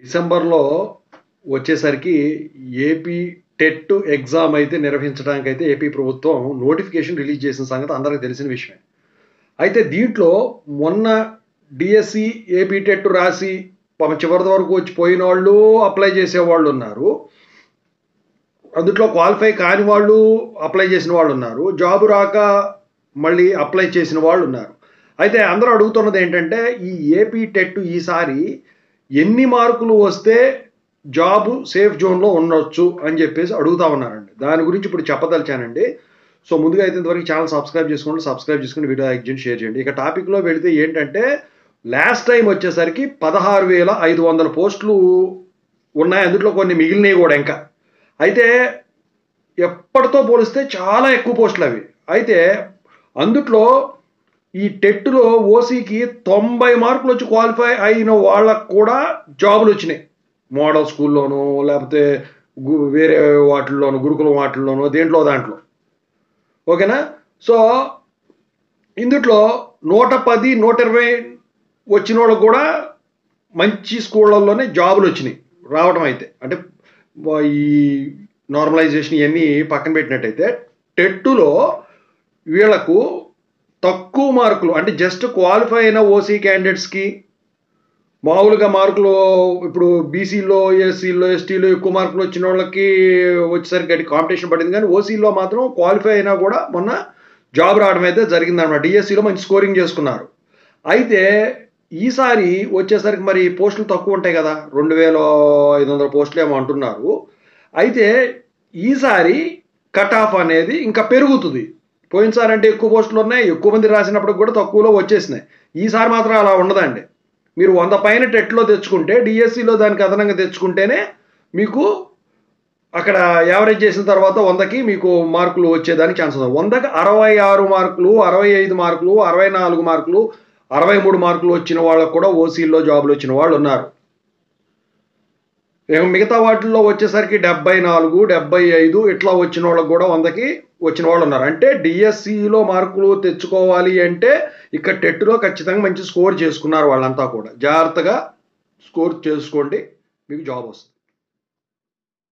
డిసెంబర్‌లో వచ్చేసరికి AP TET exam అయితే నిర్వహించడానికైతే ఏపీ ప్రభుత్వం నోటిఫికేషన్ రిలీజ్ చేసిన సంగతి అందరికి తెలిసిన విషయమే. అయితే దీంట్లో మొన్న డీఎస్సీ, ఏపీ టెట్ రాసి పాపం చివరి వరకు వచ్చి పోయినోళ్ళు, అప్లై చేసేవాళ్ళున్నారు. అందుట్లో క్వాలిఫై కాని వాళ్ళు అప్లై చేసిన వాళ్ళున్నారు. జాబ్ రాక మళ్ళీ అప్లై చేసిన వాళ్ళున్నారు. అయితే అందరూ అడుగుతున్నది ఏంటంటే, ఈ ఏపీ టెట్ ఈసారి ఎన్ని మార్కులు వస్తే జాబు సేఫ్ జోన్‌లో ఉండొచ్చు అని చెప్పేసి అడుగుతా ఉన్నారండి. దాని గురించి ఇప్పుడు చెప్పదలిచానండి. సో, ముందుగా అయితే ఇంతవరకు ఛానల్ సబ్స్క్రైబ్ చేసుకోండి. సబ్స్క్రైబ్ చేసుకొని వీడియో లైక్ చేయండి, షేర్ చేయండి. ఇక టాపిక్‌లో వెళితే ఏంటంటే, లాస్ట్ టైం వచ్చేసరికి 16,500 పోస్టులు ఉన్నాయి. అందులో కొన్ని మిగిలినవి కూడా ఇంకా. అయితే ఎప్పటితో పోలిస్తే చాలా ఎక్కువ పోస్టులు అవి. అయితే అందుట్లో ఈ టెట్‌లో ఓసీకి 90 మార్కులు వచ్చి క్వాలిఫై అయిన వాళ్ళకి కూడా జాబులు వచ్చినాయి. మోడల్ స్కూల్లోనో లేకపోతే వేరే వాటిల్లోనో, గురుకులం వాటిల్లోనో దేంట్లో దాంట్లో. ఓకేనా? సో, ఇందుట్లో 110, 120 వచ్చిన వాళ్ళకి కూడా మంచి స్కూళ్ళల్లోనే జాబులు వచ్చినాయి రావడం అయితే. అంటే ఈ నార్మలైజేషన్ ఇవన్నీ పక్కన పెట్టినట్టయితే టెట్టులో వీళ్ళకు తక్కువ మార్కులు అంటే జస్ట్ క్వాలిఫై అయిన ఓసీ క్యాండిడేట్స్కి మామూలుగా మార్కులు ఇప్పుడు బీసీలో, ఎస్సీలో, ఎస్టీలో ఎక్కువ మార్కులు వచ్చిన వాళ్ళకి వచ్చేసరికి గట్టి కాంపిటీషన్ పడింది. కానీ ఓసీలో మాత్రం క్వాలిఫై అయినా కూడా మొన్న జాబ్ రావడం అయితే జరిగిందన్నమాట. డిఎస్సీలో మంచి స్కోరింగ్ చేసుకున్నారు. అయితే ఈసారి వచ్చేసరికి మరి పోస్టులు తక్కువ ఉంటాయి కదా, 2,500 పోస్టులు ఏమో అంటున్నారు. అయితే ఈసారి కట్ ఆఫ్ అనేది ఇంకా పెరుగుతుంది. పోయినసారి అంటే ఎక్కువ పోస్టులు ఉన్నాయి, ఎక్కువ మంది రాసినప్పుడు కూడా తక్కువలో వచ్చేసినాయి. ఈసారి మాత్రం అలా ఉండదండి. మీరు 100 పైన టెట్లో తెచ్చుకుంటే డిఎస్సిలో దానికి అదనంగా తెచ్చుకుంటేనే మీకు అక్కడ యావరేజ్ చేసిన తర్వాత 100కి మీకు మార్కులు వచ్చేదానికి ఛాన్స్ ఉంది. 100కి 66 మార్కులు, 65 మార్కులు, 64 మార్కులు, 63 మార్కులు వచ్చిన వాళ్ళకు కూడా ఓసీల్లో జాబులు వచ్చిన వాళ్ళు ఉన్నారు. మిగతా వాటిల్లో వచ్చేసరికి 74, 75 ఇట్లా వచ్చిన వాళ్ళకి కూడా 100కి వచ్చిన వాళ్ళు ఉన్నారు. అంటే డిఎస్సిలో మార్కులు తెచ్చుకోవాలి అంటే ఇక్కడ టెట్లో ఖచ్చితంగా మంచి స్కోర్ చేసుకున్నారు వాళ్ళంతా కూడా. జాగ్రత్తగా స్కోర్ చేసుకోండి, మీకు జాబ్ వస్తుంది.